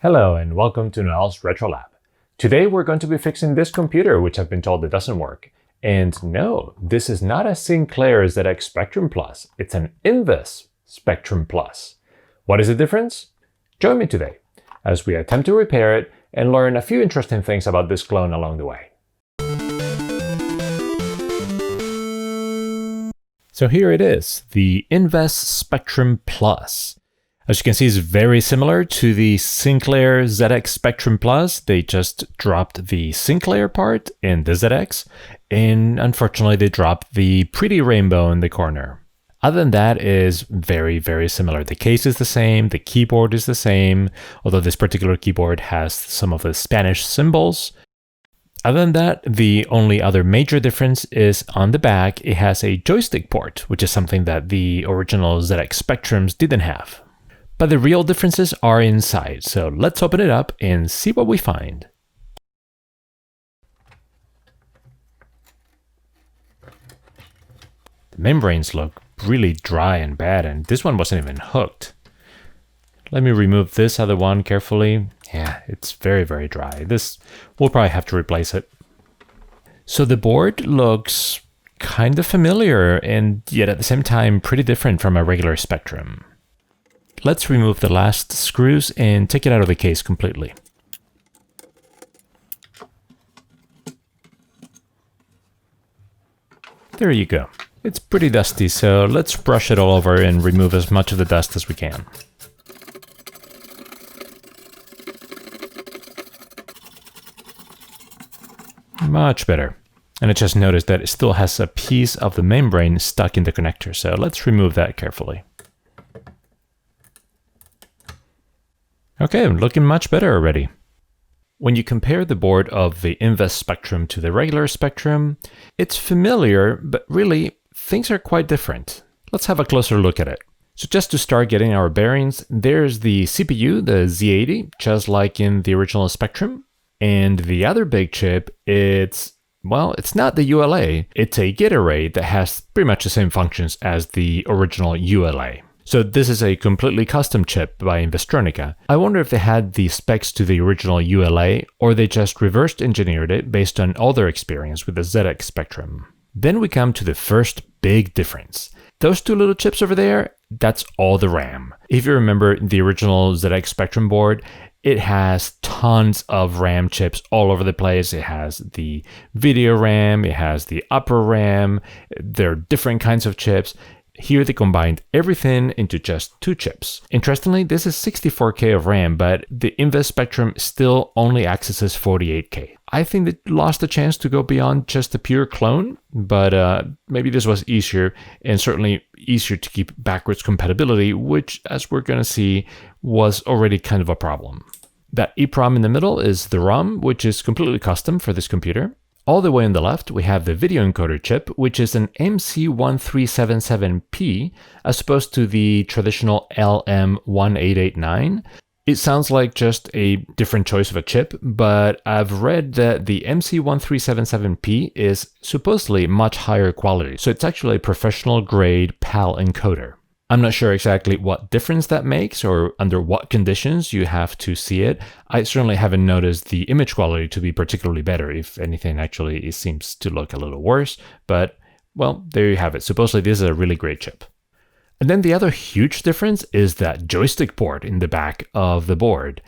Hello and welcome to Noel's Retro Lab. Today we're going to be fixing this computer which I've been told it doesn't work. And no, this is not a Sinclair ZX Spectrum Plus, it's an Inves Spectrum Plus. What is the difference? Join me today as we attempt to repair it and learn a few interesting things about this clone along the way. So here it is, the Inves Spectrum Plus. As you can see, it's very similar to the Sinclair ZX Spectrum Plus. They just dropped the Sinclair part in the ZX, and unfortunately they dropped the pretty rainbow in the corner. Other than that, it is very, very similar. The case is the same, the keyboard is the same, although this particular keyboard has some of the Spanish symbols. Other than that, the only other major difference is on the back, it has a joystick port, which is something that the original ZX Spectrums didn't have. But the real differences are inside, so let's open it up and see what we find. The membranes look really dry and bad, and this one wasn't even hooked. Let me remove this other one carefully. Yeah, it's very, very dry. We'll probably have to replace it. So the board looks kind of familiar and yet at the same time pretty different from a regular Spectrum. Let's remove the last screws and take it out of the case completely. There you go. It's pretty dusty, so let's brush it all over and remove as much of the dust as we can. Much better. And I just noticed that it still has a piece of the membrane stuck in the connector, so let's remove that carefully. Okay, looking much better already. When you compare the board of the Inves Spectrum to the regular Spectrum, it's familiar, but really, things are quite different. Let's have a closer look at it. So just to start getting our bearings, there's the CPU, the Z80, just like in the original Spectrum. And the other big chip, it's not the ULA, it's a gate array that has pretty much the same functions as the original ULA. So this is a completely custom chip by Investronica. I wonder if they had the specs to the original ULA, or they just reversed engineered it based on all their experience with the ZX Spectrum. Then we come to the first big difference. Those two little chips over there, that's all the RAM. If you remember the original ZX Spectrum board, it has tons of RAM chips all over the place. It has the video RAM, it has the upper RAM, there are different kinds of chips. Here they combined everything into just two chips. Interestingly, this is 64K of RAM, but the Inves Spectrum still only accesses 48K. I think they lost a chance to go beyond just a pure clone, but maybe this was easier, and certainly easier to keep backwards compatibility, which, as we're going to see, was already kind of a problem. That EEPROM in the middle is the ROM, which is completely custom for this computer. All the way on the left, we have the video encoder chip, which is an MC1377P, as opposed to the traditional LM1889. It sounds like just a different choice of a chip, but I've read that the MC1377P is supposedly much higher quality, so it's actually a professional grade PAL encoder. I'm not sure exactly what difference that makes or under what conditions you have to see it. I certainly haven't noticed the image quality to be particularly better. If anything, actually, it seems to look a little worse. But, well, there you have it. Supposedly, this is a really great chip. And then the other huge difference is that joystick port in the back of the board.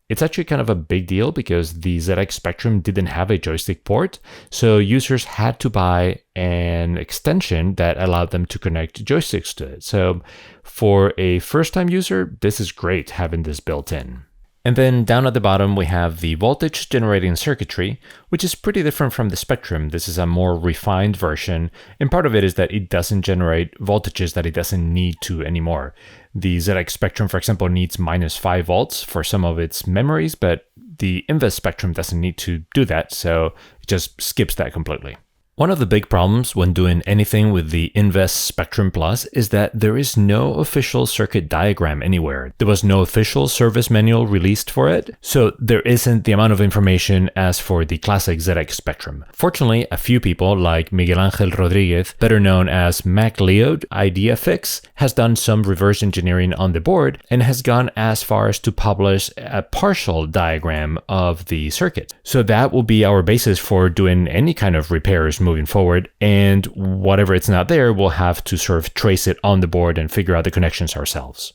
It's actually kind of a big deal because the ZX Spectrum didn't have a joystick port, so users had to buy an extension that allowed them to connect joysticks to it. So for a first-time user, this is great having this built in. And then down at the bottom, we have the voltage generating circuitry, which is pretty different from the Spectrum. This is a more refined version, and part of it is that it doesn't generate voltages that it doesn't need to anymore. The ZX Spectrum, for example, needs -5 volts for some of its memories, but the Inves Spectrum doesn't need to do that, so it just skips that completely. One of the big problems when doing anything with the Inves Spectrum Plus is that there is no official circuit diagram anywhere. There was no official service manual released for it, so there isn't the amount of information as for the classic ZX Spectrum. Fortunately, a few people like Miguel Angel Rodriguez, better known as MacLeod IdeaFix, has done some reverse engineering on the board and has gone as far as to publish a partial diagram of the circuit. So that will be our basis for doing any kind of repairs moving forward, and whatever it's not there, we'll have to sort of trace it on the board and figure out the connections ourselves.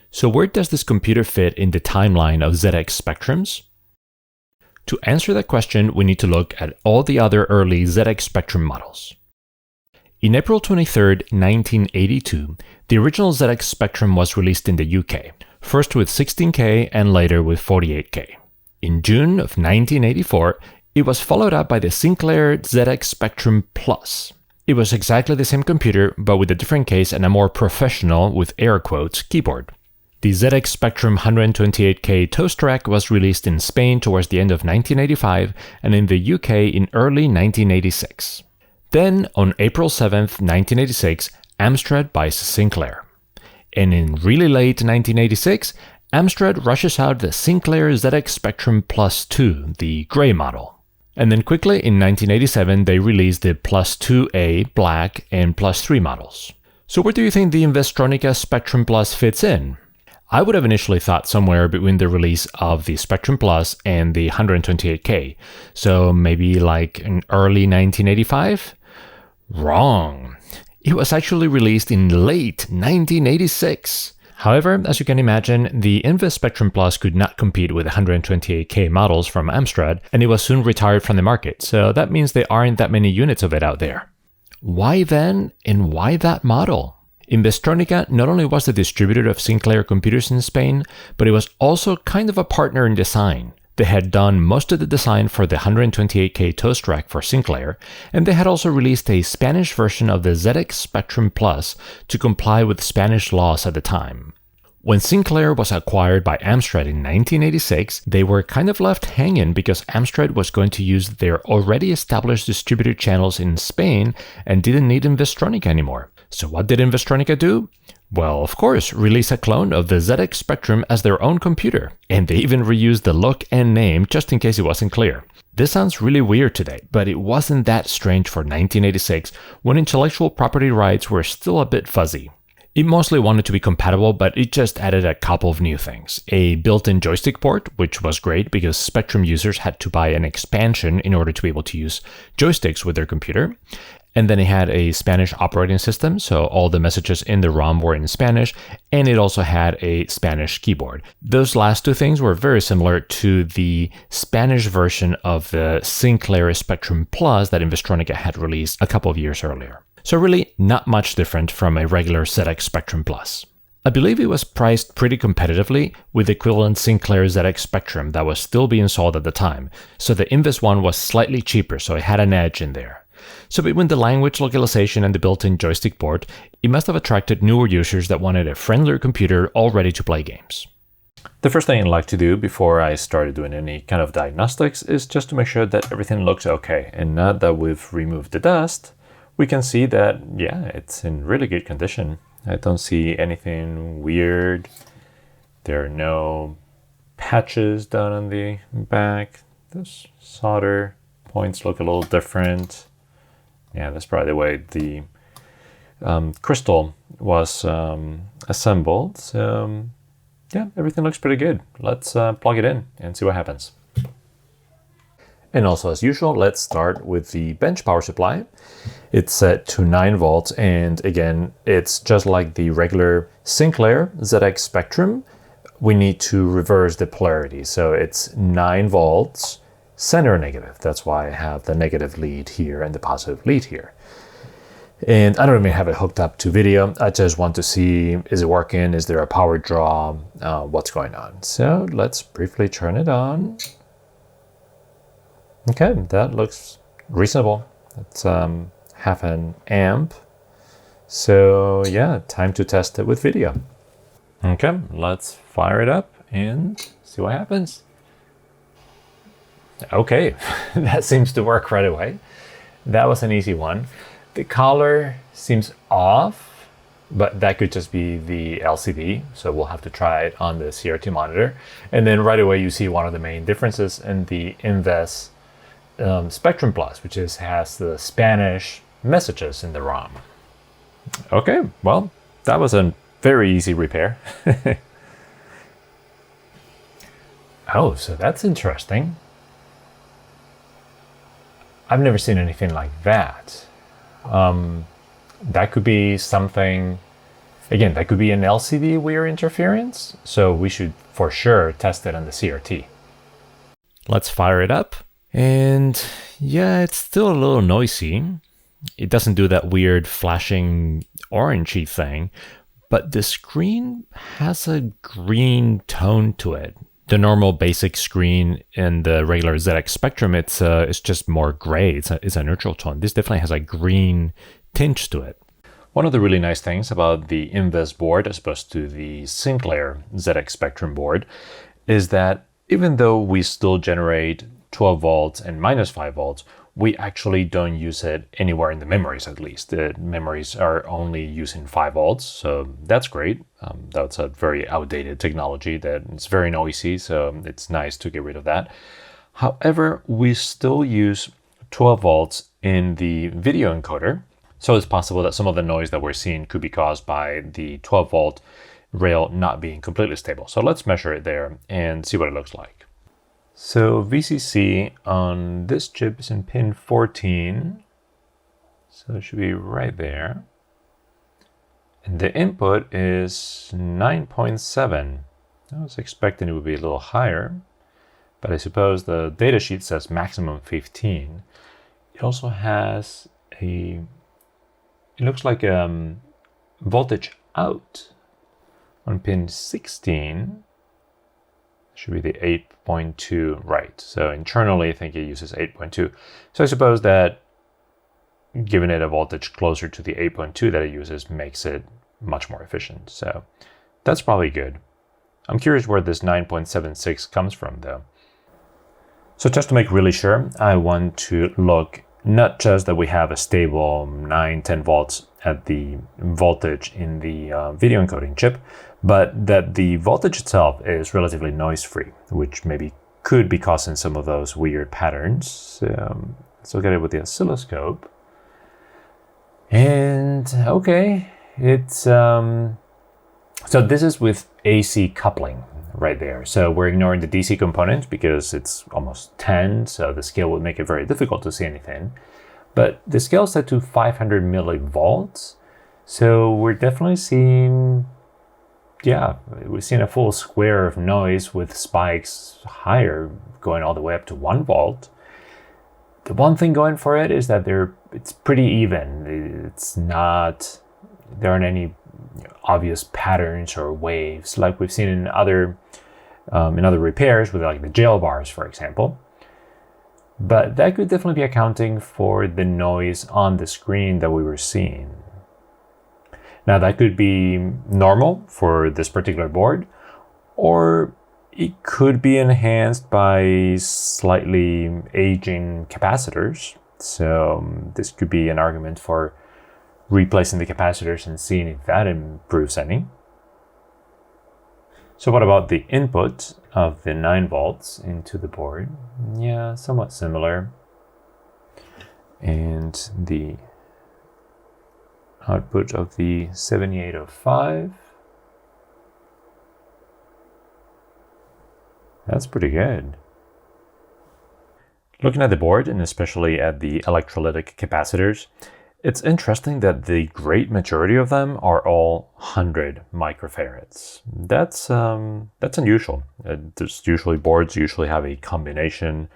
So where does this computer fit in the timeline of ZX Spectrums? To answer that question, we need to look at all the other early ZX Spectrum models. In April 23, 1982, the original ZX Spectrum was released in the UK, first with 16K and later with 48K. In June of 1984, it was followed up by the Sinclair ZX Spectrum Plus. It was exactly the same computer, but with a different case and a more professional, with air quotes, keyboard. The ZX Spectrum 128K toast rack was released in Spain towards the end of 1985 and in the UK in early 1986. Then, on April 7, 1986, Amstrad buys Sinclair. And in really late 1986, Amstrad rushes out the Sinclair ZX Spectrum Plus 2, the gray model. And then quickly in 1987, they released the Plus 2A black and Plus 3 models. So where do you think the Investronica Spectrum Plus fits in? I would have initially thought somewhere between the release of the Spectrum Plus and the 128K. So maybe like in early 1985? Wrong. It was actually released in late 1986. However, as you can imagine, the Inves Spectrum Plus could not compete with 128K models from Amstrad, and it was soon retired from the market, so that means there aren't that many units of it out there. Why then, and why that model? Investronica not only was the distributor of Sinclair computers in Spain, but it was also kind of a partner in design. They had done most of the design for the 128K toast rack for Sinclair, and they had also released a Spanish version of the ZX Spectrum Plus to comply with Spanish laws at the time. When Sinclair was acquired by Amstrad in 1986, they were kind of left hanging because Amstrad was going to use their already established distributor channels in Spain and didn't need Investronica anymore. So what did Investronica do? Well, of course, release a clone of the ZX Spectrum as their own computer, and they even reused the look and name just in case it wasn't clear. This sounds really weird today, but it wasn't that strange for 1986 when intellectual property rights were still a bit fuzzy. It mostly wanted to be compatible, but it just added a couple of new things. A built-in joystick port, which was great because Spectrum users had to buy an expansion in order to be able to use joysticks with their computer. And then it had a Spanish operating system, so all the messages in the ROM were in Spanish, and it also had a Spanish keyboard. Those last two things were very similar to the Spanish version of the Sinclair Spectrum Plus that Investronica had released a couple of years earlier. So really not much different from a regular ZX Spectrum Plus. I believe it was priced pretty competitively with the equivalent Sinclair ZX Spectrum that was still being sold at the time, so the Inves one was slightly cheaper, so it had an edge in there. So between the language localization and the built-in joystick port, it must have attracted newer users that wanted a friendlier computer all ready to play games. The first thing I'd like to do before I started doing any kind of diagnostics is just to make sure that everything looks okay. And now that we've removed the dust, we can see that, yeah, it's in really good condition. I don't see anything weird. There are no patches down on the back. Those solder points look a little different. Yeah, that's probably the way the crystal was assembled. So yeah, everything looks pretty good. Let's plug it in and see what happens. And also, as usual, let's start with the bench power supply. It's set to 9 volts, and again, it's just like the regular Sinclair ZX Spectrum. We need to reverse the polarity, so it's 9 volts, center negative. That's why I have the negative lead here and the positive lead here. And I don't even have it hooked up to video. I just want to see, is it working? Is there a power draw? What's going on? So let's briefly turn it on. Okay, that looks reasonable. It's half an amp. So yeah, time to test it with video. Okay, let's fire it up and see what happens. Okay, that seems to work right away. that was an easy one. The color seems off, but that could just be the LCD, so we'll have to try it on the CRT monitor. And then right away you see one of the main differences in the Inves Spectrum Plus, which has the Spanish messages in the ROM. Okay, well, that was a very easy repair. Oh, so that's interesting. I've never seen anything like that. That could be something, again, that could be an LCD weir interference. So we should for sure test it on the CRT. Let's fire it up. And yeah, it's still a little noisy. It doesn't do that weird flashing orangey thing, but the screen has a green tone to it. The normal basic screen in the regular ZX Spectrum, it's just more gray. It's a neutral tone. This definitely has a green tinge to it. One of the really nice things about the Inves board as opposed to the Sinclair ZX Spectrum board is that even though we still generate 12 volts and -5 volts, we actually don't use it anywhere in the memories, at least. The memories are only using 5 volts, so that's great. That's a very outdated technology that it's very noisy, so it's nice to get rid of that. However, we still use 12 volts in the video encoder, so it's possible that some of the noise that we're seeing could be caused by the 12 volt rail not being completely stable. So let's measure it there and see what it looks like. So VCC on this chip is in pin 14, so it should be right there. And the input is 9.7. I was expecting it would be a little higher, but I suppose the datasheet says maximum 15. It also has it looks like voltage out on pin 16. Should be the 8.2, right? So internally, I think it uses 8.2. So I suppose that giving it a voltage closer to the 8.2 that it uses makes it much more efficient. So that's probably good. I'm curious where this 9.76 comes from, though. So just to make really sure, I want to look not just that we have a stable 9-10 volts at the voltage in the video encoding chip, but that the voltage itself is relatively noise-free, which maybe could be causing some of those weird patterns. Let's look at it with the oscilloscope. And okay, it's so this is with AC coupling right there. So we're ignoring the DC component because it's almost 10, so the scale would make it very difficult to see anything. But the scale is set to 500 millivolts, so we're definitely seeing, yeah, we're seeing a full square of noise with spikes higher, going all the way up to 1 volt. The one thing going for it is that it's pretty even. It's not, there aren't any obvious patterns or waves like we've seen in other repairs with like the jail bars, for example. But that could definitely be accounting for the noise on the screen that we were seeing. Now that could be normal for this particular board, or it could be enhanced by slightly aging capacitors. So this could be an argument for replacing the capacitors and seeing if that improves any. So what about the input of the 9 volts into the board? Yeah, somewhat similar. And the output of the 7805. That's pretty good. Looking at the board, and especially at the electrolytic capacitors, it's interesting that the great majority of them are all 100 microfarads. That's unusual. Boards usually have a combination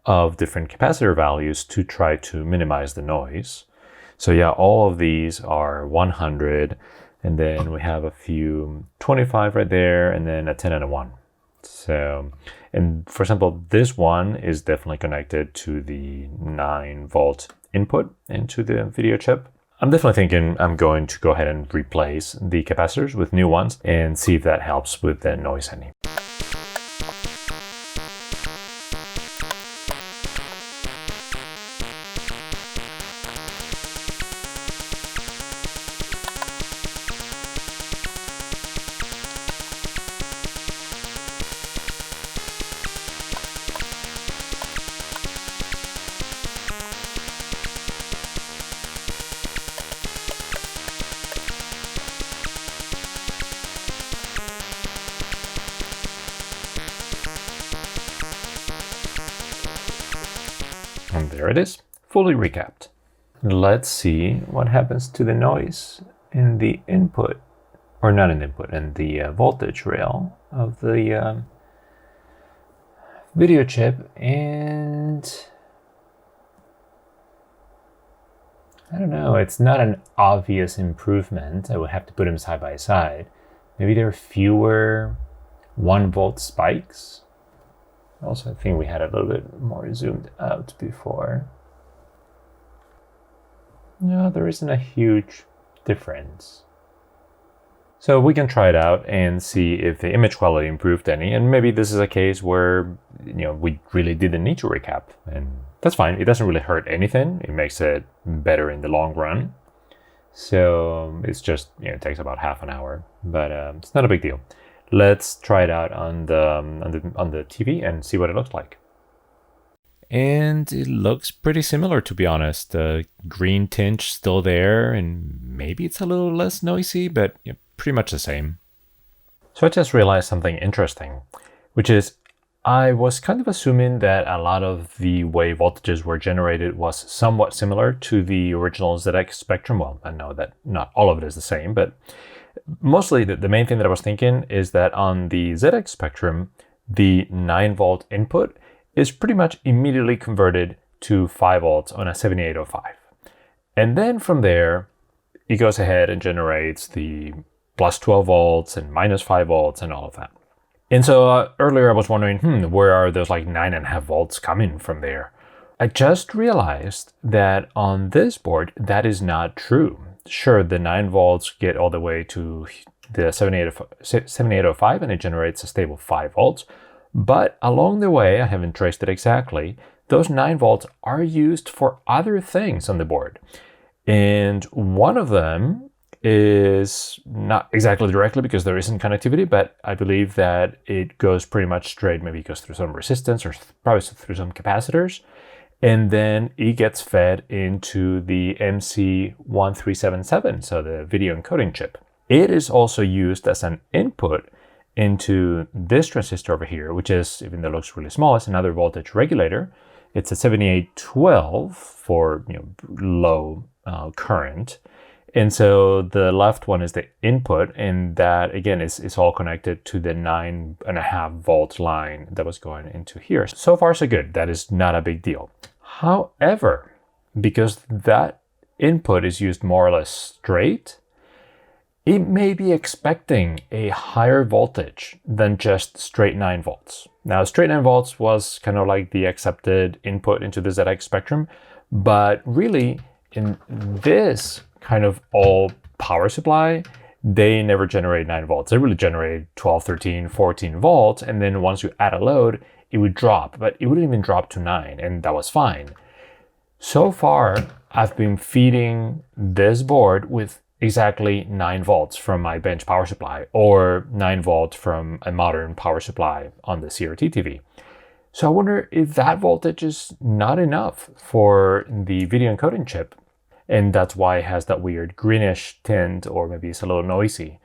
of different capacitor values to try to minimize the noise. So yeah, all of these are 100, and then we have a few 25 right there, and then a 10 and a 1. So, and for example, this one is definitely connected to the 9 volt input into the video chip. I'm definitely thinking I'm going to go ahead and replace the capacitors with new ones and see if that helps with the noise any. And there it is, fully recapped. Let's see what happens to the noise in the input, or not in the input, in the voltage rail of the video chip. And I don't know, it's not an obvious improvement. I would have to put them side by side. Maybe there are fewer 1 volt spikes. Also, I think we had a little bit more zoomed out before. No, there isn't a huge difference. So we can try it out and see if the image quality improved any. And maybe this is a case where, we really didn't need to recap. And that's fine. It doesn't really hurt anything. It makes it better in the long run. So it's just, it takes about half an hour, but it's not a big deal. Let's try it out on the TV and see what it looks like. And it looks pretty similar, to be honest. The green tint still there, and maybe it's a little less noisy, but pretty much the same. So I just realized something interesting, which is I was kind of assuming that a lot of the way voltages were generated was somewhat similar to the original ZX Spectrum. Well, I know that not all of it is the same, but mostly the main thing that I was thinking is that on the ZX Spectrum, the 9 volt input is pretty much immediately converted to 5 volts on a 7805. And then from there, it goes ahead and generates the plus 12 volts and minus 5 volts and all of that. And so earlier I was wondering, where are those like 9.5 volts coming from there? I just realized that on this board, that is not true. Sure, the 9 volts get all the way to the 7805 and it generates a stable 5 volts. But along the way, I haven't traced it exactly, those 9 volts are used for other things on the board. And one of them is not exactly directly because there isn't connectivity, but I believe that it goes pretty much straight, maybe it goes through some resistance or probably through some capacitors. And then it gets fed into the MC1377, so the video encoding chip. It is also used as an input into this transistor over here, which is, even though it looks really small, it's another voltage regulator. It's a 7812 for low current. And so the left one is the input, and that again is all connected to the 9.5 volt line that was going into here. So far so good. That is not a big deal. However, because that input is used more or less straight, it may be expecting a higher voltage than just straight 9 volts. Now, straight 9 volts was kind of like the accepted input into the ZX Spectrum, but really in this kind of all power supply, they never generate 9 volts. They really generate 12, 13, 14 volts, and then once you add a load, it would drop, but it wouldn't even drop to 9, and that was fine. So far, I've been feeding this board with exactly 9 volts from my bench power supply, or 9 volts from a modern power supply on the CRT TV. So I wonder if that voltage is not enough for the video encoding chip, and that's why it has that weird greenish tint, or maybe it's a little noisy.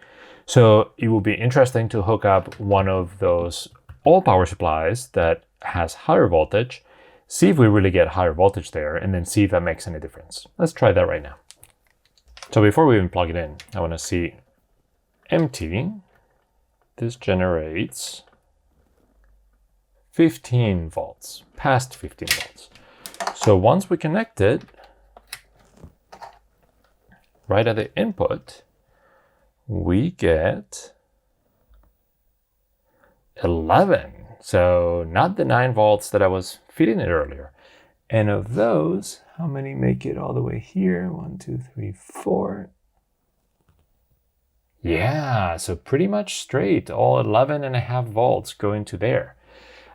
So it will be interesting to hook up one of those old power supplies that has higher voltage, see if we really get higher voltage there, and then see if that makes any difference. Let's try that right now. So before we even plug it in, I want to see empty. This generates 15 volts, past 15 volts. So once we connect it, right at the input, we get 11. So not the 9 volts that I was feeding it earlier. And of those, how many make it all the way here? 1, 2, 3, 4. Yeah, so pretty much straight, all 11.5 volts going to there.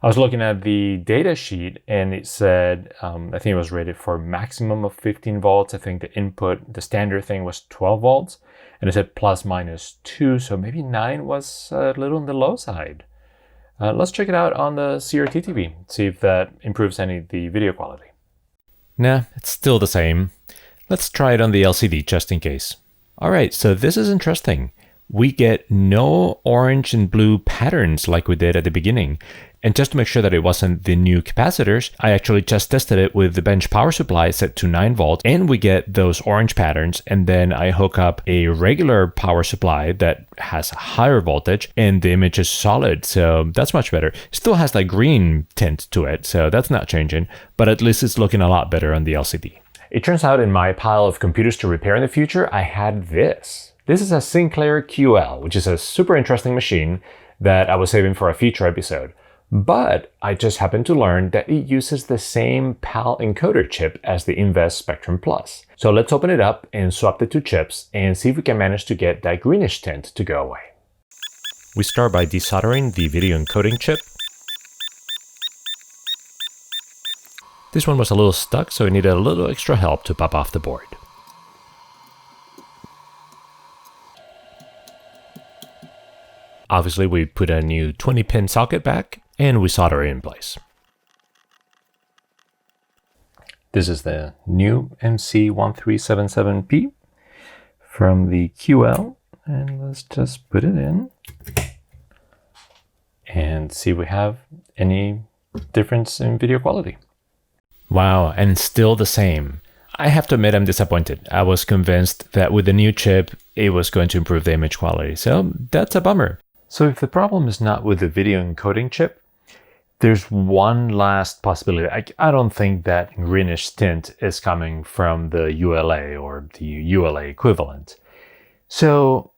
I was looking at the data sheet and it said, I think it was rated for maximum of 15 volts. I think the input, the standard thing was 12 volts. And it said plus minus 2, so maybe 9 was a little on the low side. Let's check it out on the CRT TV, see if that improves any of the video quality. Nah, it's still the same. Let's try it on the LCD just in case. All right, so this is interesting. we get no orange and blue patterns like we did at the beginning. And just to make sure that it wasn't the new capacitors, I actually just tested it with the bench power supply set to 9 volts, and we get those orange patterns. And then I hook up a regular power supply that has higher voltage, and the image is solid. So that's much better. Still has that green tint to it, so that's not changing, but at least it's looking a lot better on the LCD. It turns out in my pile of computers to repair in the future, I had this. This is a Sinclair QL, which is a super interesting machine that I was saving for a future episode. But I just happened to learn that it uses the same PAL encoder chip as the Inves Spectrum Plus. So let's open it up and swap the two chips and see if we can manage to get that greenish tint to go away. We start by desoldering the video encoding chip. This one was a little stuck, so it needed a little extra help to pop off the board. Obviously, we put a new 20-pin socket back, and we solder it in place. This is the new MC1377P from the QL, and let's just put it in and see if we have any difference in video quality. Wow, and still the same. I have to admit I'm disappointed. I was convinced that with the new chip, it was going to improve the image quality, so that's a bummer. So if the problem is not with the video encoding chip, there's one last possibility. I don't think that greenish tint is coming from the ULA or the ULA equivalent. So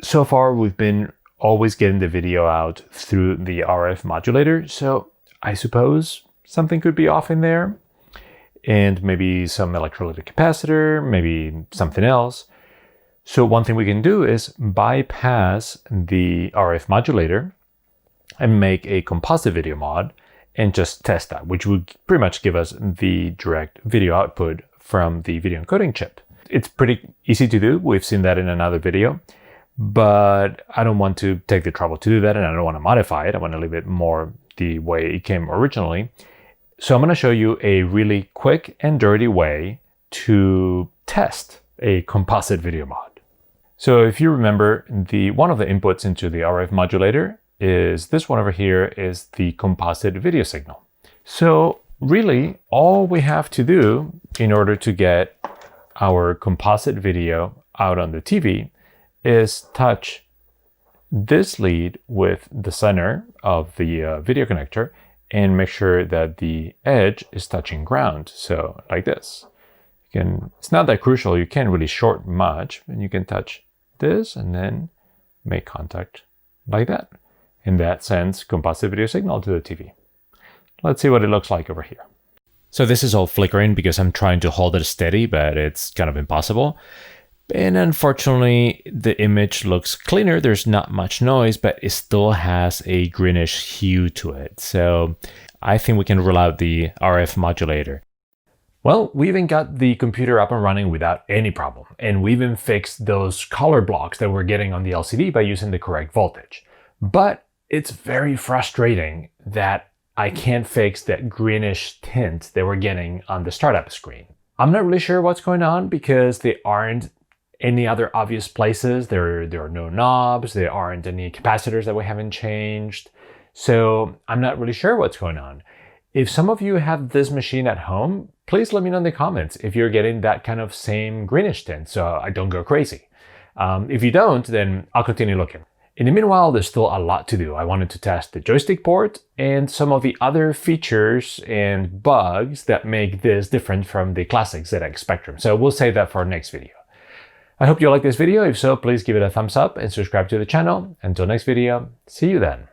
far we've been always getting the video out through the RF modulator, so I suppose something could be off in there, and maybe some electrolytic capacitor, maybe something else. So one thing we can do is bypass the RF modulator and make a composite video mod and just test that, which would pretty much give us the direct video output from the video encoding chip. It's pretty easy to do. We've seen that in another video, but I don't want to take the trouble to do that, and I don't want to modify it. I want to leave it more the way it came originally. So I'm going to show you a really quick and dirty way to test a composite video mod. So if you remember, one of the inputs into the RF modulator is this one over here, is the composite video signal. So really all we have to do in order to get our composite video out on the TV is touch this lead with the center of the video connector and make sure that the edge is touching ground. So like this. It's not that crucial, you can't really short much, and you can touch this and then make contact like that. In that sense, composite video signal to the TV. Let's see what it looks like over here. So this is all flickering because I'm trying to hold it steady, but it's kind of impossible. And unfortunately, the image looks cleaner. There's not much noise, but it still has a greenish hue to it. So I think we can rule out the RF modulator. Well, we even got the computer up and running without any problem. And we even fixed those color blocks that we're getting on the LCD by using the correct voltage. But it's very frustrating that I can't fix that greenish tint that we're getting on the startup screen. I'm not really sure what's going on because there aren't any other obvious places. There are no knobs, there aren't any capacitors that we haven't changed. So I'm not really sure what's going on. If some of you have this machine at home, please let me know in the comments if you're getting that kind of same greenish tint so I don't go crazy. If you don't, then I'll continue looking. In the meanwhile, there's still a lot to do. I wanted to test the joystick port and some of the other features and bugs that make this different from the classic ZX Spectrum. So we'll save that for our next video. I hope you like this video. If so, please give it a thumbs up and subscribe to the channel. Until next video, see you then.